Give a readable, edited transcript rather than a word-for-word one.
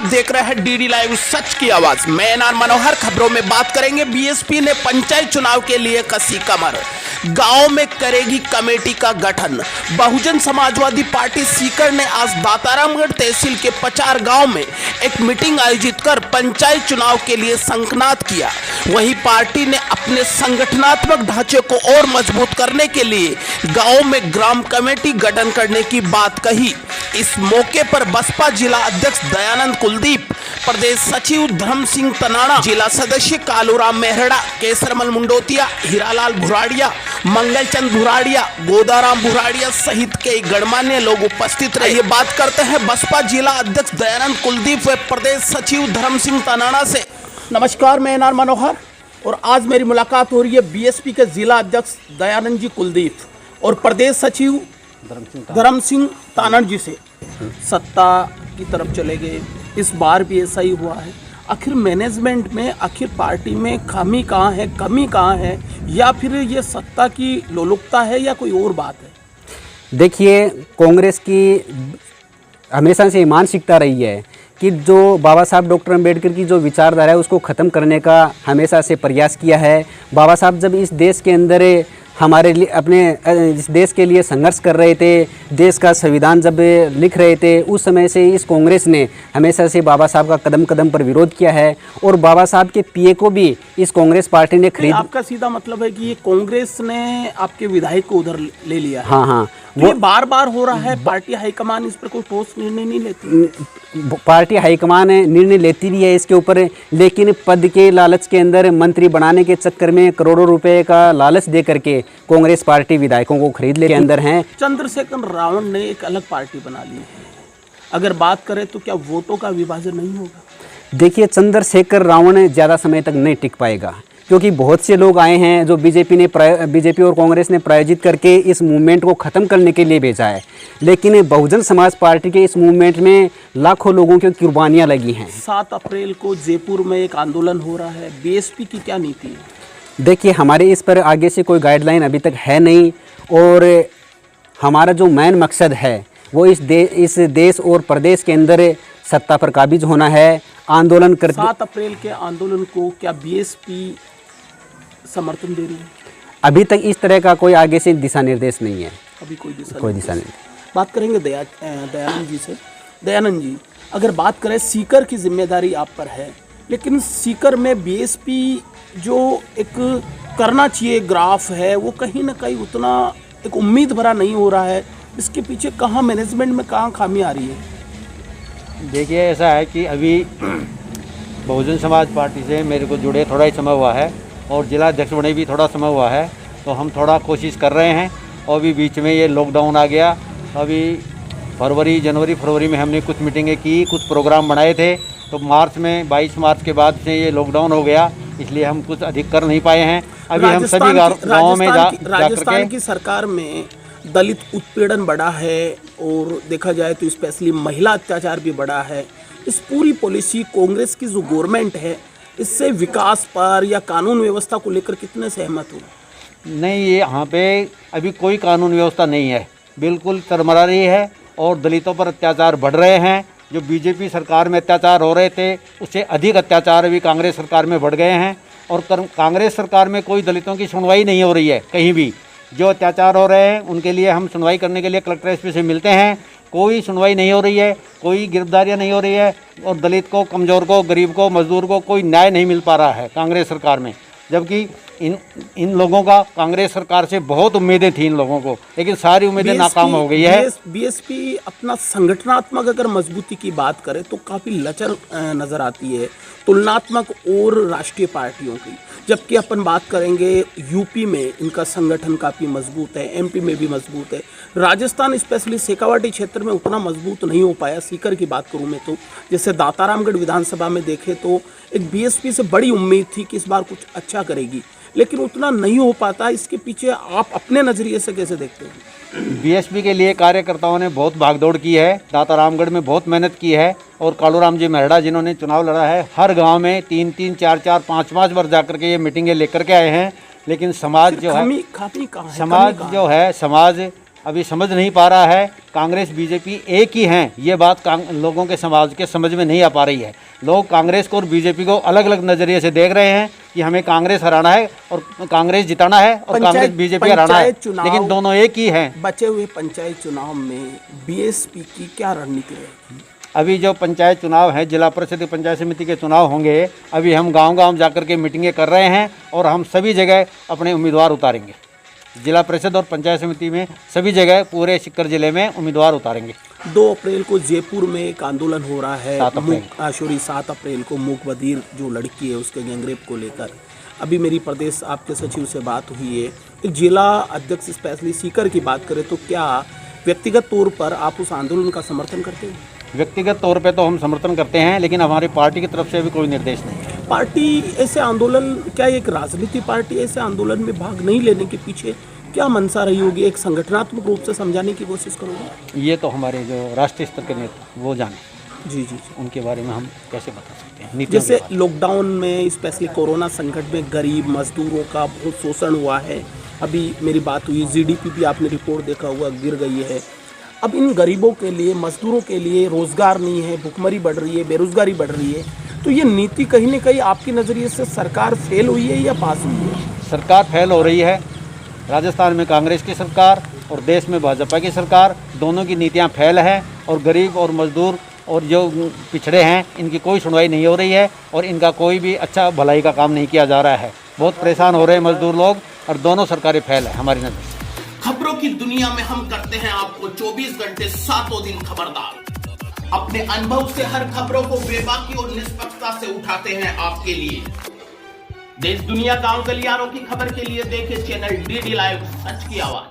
आप देख रहे हैं डीडी लाइव सच की आवाज। मैं एनआर मनोहर। खबरों में बात करेंगे बीएसपी ने पंचायत चुनाव के लिए कसी कमर, गांव में करेगी कमेटी का गठन। बहुजन समाजवादी पार्टी सीकर ने आज दातारामगढ़ तहसील के पचार गांव में एक मीटिंग आयोजित कर पंचायत चुनाव के लिए संकल्प किया। वहीं पार्टी ने अपने संगठनात्मक ढांचे को और मजबूत करने के लिए गांव में ग्राम कमेटी गठन करने की बात कही। इस मौके पर बसपा जिला अध्यक्ष दयानंद कुलदीप, प्रदेश सचिव धर्म सिंह तनाड़ा, जिला सदस्य कालूराम मेहरा, केसरमल मुंडोतिया, हीरालाल भुराड़िया, मंगलचंद भुराड़िया, गोदाराम भुराड़िया सहित कई गणमान्य लोग उपस्थित रहे। ये बात करते हैं बसपा जिला अध्यक्ष दयानंद कुलदीप व प्रदेश सचिव धर्म सिंह तनाड़ा से। नमस्कार, मैं एनआर मनोहर और आज मेरी मुलाकात हो रही है बीएसपी के जिला अध्यक्ष दयानंद जी कुलदीप और प्रदेश सचिव धर्म सिंह तानड़ जी से। सत्ता की तरफ चले गए, इस बार भी ऐसा ही हुआ है। आखिर मैनेजमेंट में, आखिर पार्टी में खामी कहाँ है, कमी कहाँ है, या फिर ये सत्ता की लोलुपता है या कोई और बात है? देखिए, कांग्रेस की हमेशा से मानसिकता रही है कि जो बाबा साहब डॉक्टर अम्बेडकर की जो विचारधारा है उसको ख़त्म करने का हमेशा से प्रयास किया है। बाबा साहब जब इस देश के अंदर हमारे लिए, अपने इस देश के लिए संघर्ष कर रहे थे, देश का संविधान जब लिख रहे थे, उस समय से इस कांग्रेस ने हमेशा से बाबा साहब का कदम कदम पर विरोध किया है और बाबा साहब के पीए को भी इस कांग्रेस पार्टी ने खरीद। आपका सीधा मतलब है कि ये कांग्रेस ने आपके विधायक को उधर ले लिया? हाँ हाँ, वो बार बार हो रहा है। पार्टी हाईकमान इस पर कोई ठोस निर्णय नहीं लेती? पार्टी हाईकमान निर्णय लेती भी है इसके ऊपर, लेकिन पद के लालच के अंदर, मंत्री बनाने के चक्कर में करोड़ों रुपए का लालच दे करके कांग्रेस पार्टी विधायकों को खरीद ले के अंदर हैं। चंद्रशेखर रावण ने एक अलग पार्टी बना ली है। अगर बात करें तो क्या वोटों का विभाजन नहीं होगा? देखिए, रावण ज़्यादा समय तक नहीं टिक पाएगा क्योंकि बहुत से लोग आए हैं जो बीजेपी और कांग्रेस ने प्रायोजित करके इस मूवमेंट को ख़त्म करने के लिए भेजा है, लेकिन बहुजन समाज पार्टी के इस मूवमेंट में लाखों लोगों की कुर्बानियां लगी हैं। 7 अप्रैल को जयपुर में एक आंदोलन हो रहा है, बीएसपी की क्या नीति है? देखिए, हमारे इस पर आगे से कोई गाइडलाइन अभी तक है नहीं और हमारा जो मेन मकसद है वो इस देश और प्रदेश के अंदर सत्ता पर काबिज होना है। आंदोलन कर 7 अप्रैल के आंदोलन को क्या बीएसपी समर्थन दे रही है? अभी तक इस तरह का कोई आगे से दिशा निर्देश नहीं है। अभी कोई दिशा नहीं। बात करेंगे दयानंद जी से। दयानंद जी, अगर बात करें, सीकर की जिम्मेदारी आप पर है, लेकिन सीकर में बीएसपी जो एक करना चाहिए ग्राफ है वो कहीं ना कहीं उतना एक उम्मीद भरा नहीं हो रहा है। इसके पीछे कहाँ मैनेजमेंट में कहाँ खामी आ रही है? देखिए, ऐसा है कि अभी बहुजन समाज पार्टी से मेरे को जुड़े थोड़ा ही समय हुआ है और जिला अध्यक्ष बने भी थोड़ा समय हुआ है, तो हम थोड़ा कोशिश कर रहे हैं। और अभी बीच में ये लॉकडाउन आ गया, अभी जनवरी फरवरी में हमने कुछ मीटिंगें की, कुछ प्रोग्राम बनाए थे, तो मार्च में 22 मार्च के बाद से ये लॉकडाउन हो गया, इसलिए हम कुछ अधिक कर नहीं पाए हैं। अभी हम सभी गाँव में राजस्थान की सरकार में दलित उत्पीड़न बढ़ा है और देखा जाए तो स्पेशली महिला अत्याचार भी बढ़ा है। इस पूरी पॉलिसी कांग्रेस की जो गवर्नमेंट है, इससे विकास पर या कानून व्यवस्था को लेकर कितने सहमत हो? नहीं, ये यहाँ पे अभी कोई कानून व्यवस्था नहीं है, बिल्कुल तरमरा रही है और दलितों पर अत्याचार बढ़ रहे हैं। जो बीजेपी सरकार में अत्याचार हो रहे थे उससे अधिक अत्याचार अभी कांग्रेस सरकार में बढ़ गए हैं और कांग्रेस सरकार में कोई दलितों की सुनवाई नहीं हो रही है। कहीं भी जो अत्याचार हो रहे हैं उनके लिए हम सुनवाई करने के लिए कलेक्टर एसपी से मिलते हैं, कोई सुनवाई नहीं हो रही है, कोई गिरफ्तारियां नहीं हो रही है और दलित को, कमज़ोर को, गरीब को, मजदूर को कोई न्याय नहीं मिल पा रहा है कांग्रेस सरकार में। जबकि इन लोगों का कांग्रेस सरकार से बहुत उम्मीदें थी इन लोगों को, लेकिन सारी उम्मीदें नाकाम हो गई है। बीएसपी अपना संगठनात्मक अगर मजबूती की बात करें तो काफ़ी लचर नज़र आती है तुलनात्मक और राष्ट्रीय पार्टियों की। जबकि अपन बात करेंगे यूपी में इनका संगठन काफ़ी मजबूत है, एमपी में भी मजबूत है, राजस्थान स्पेशली शेखावाटी क्षेत्र में उतना मजबूत नहीं हो पाया। सीकर की बात करूं मैं तो जैसे दातारामगढ़ विधानसभा में देखें तो एक बीएसपी से बड़ी उम्मीद थी कि इस बार कुछ अच्छा करेगी, लेकिन उतना नहीं हो पाता। इसके पीछे आप अपने नज़रिए से कैसे देखते हैं? बीएसपी के लिए कार्यकर्ताओं ने बहुत भागदौड़ की है, दातारामगढ़ में बहुत मेहनत की है और कालूराम जी मेहरा जिन्होंने चुनाव लड़ा है, हर गांव में 3-3, 4-4, 5-5 बार जाकर के ये मीटिंगें लेकर के आए हैं। लेकिन समाज जो है, समाज अभी समझ नहीं पा रहा है। कांग्रेस बीजेपी एक ही हैं, ये बात लोगों के समाज के समझ में नहीं आ पा रही है। लोग कांग्रेस को और बीजेपी को अलग अलग नज़रिए से देख रहे हैं कि हमें कांग्रेस हराना है और कांग्रेस जिताना है और कांग्रेस बीजेपी हराना है, लेकिन दोनों एक ही हैं। बचे हुए पंचायत चुनाव में बीएसपी की क्या रणनीति रहेगी? अभी जो पंचायत चुनाव है, जिला परिषद पंचायत समिति के चुनाव होंगे, अभी हम गांव-गांव जाकर के मीटिंगें कर रहे हैं और हम सभी जगह अपने उम्मीदवार उतारेंगे। जिला परिषद और पंचायत समिति में सभी जगह पूरे सीकर जिले में उम्मीदवार उतारेंगे। 2 अप्रैल को जयपुर में एक आंदोलन हो रहा है। 7 अप्रैल को मूक बधिर जो लड़की है उसके गैंगरेप को लेकर अभी मेरी प्रदेश आपके सचिव से बात हुई है। एक जिला अध्यक्ष स्पेशली सीकर की बात करें तो क्या व्यक्तिगत तौर पर आप उस आंदोलन का समर्थन करते हैं? व्यक्तिगत तौर पे तो हम समर्थन करते हैं, लेकिन हमारी पार्टी की तरफ से अभी कोई निर्देश नहीं है। पार्टी ऐसे आंदोलन, क्या एक राजनीतिक पार्टी ऐसे आंदोलन में भाग नहीं लेने के पीछे क्या मंशा रही होगी? एक संगठनात्मक रूप से समझाने की कोशिश करोगे? ये तो हमारे जो राष्ट्रीय स्तर के नेता वो जाने। जी जी, उनके बारे में हम कैसे बता सकते हैं? जैसे लॉकडाउन में स्पेशली कोरोना संकट में गरीब मजदूरों का बहुत शोषण हुआ है। अभी मेरी बात हुई, जीडीपी भी आपने रिपोर्ट देखा हुआ गिर गई है। अब इन गरीबों के लिए, मजदूरों के लिए रोजगार नहीं है, भुखमरी बढ़ रही है, बेरोजगारी बढ़ रही है, तो ये नीति कहीं न कहीं आपके नज़रिए से सरकार फेल हुई है या पास हुई है? सरकार फेल हो रही है। राजस्थान में कांग्रेस की सरकार और देश में भाजपा की सरकार, दोनों की नीतियां फेल हैं और गरीब और मजदूर और जो पिछड़े हैं इनकी कोई सुनवाई नहीं हो रही है और इनका कोई भी अच्छा भलाई का काम नहीं किया जा रहा है। बहुत परेशान हो रहे हैं मजदूर लोग और दोनों सरकारें फेल है हमारी नज़र से। खबरों की दुनिया में हम करते हैं आपको 24 घंटे 7 दिन खबरदार। अपने अनुभव से हर खबरों को बेबाकी और निष्पक्षता से उठाते हैं आपके लिए। देश दुनिया गांव गलियारों की खबर के लिए देखें चैनल DD लाइव सच की आवाज।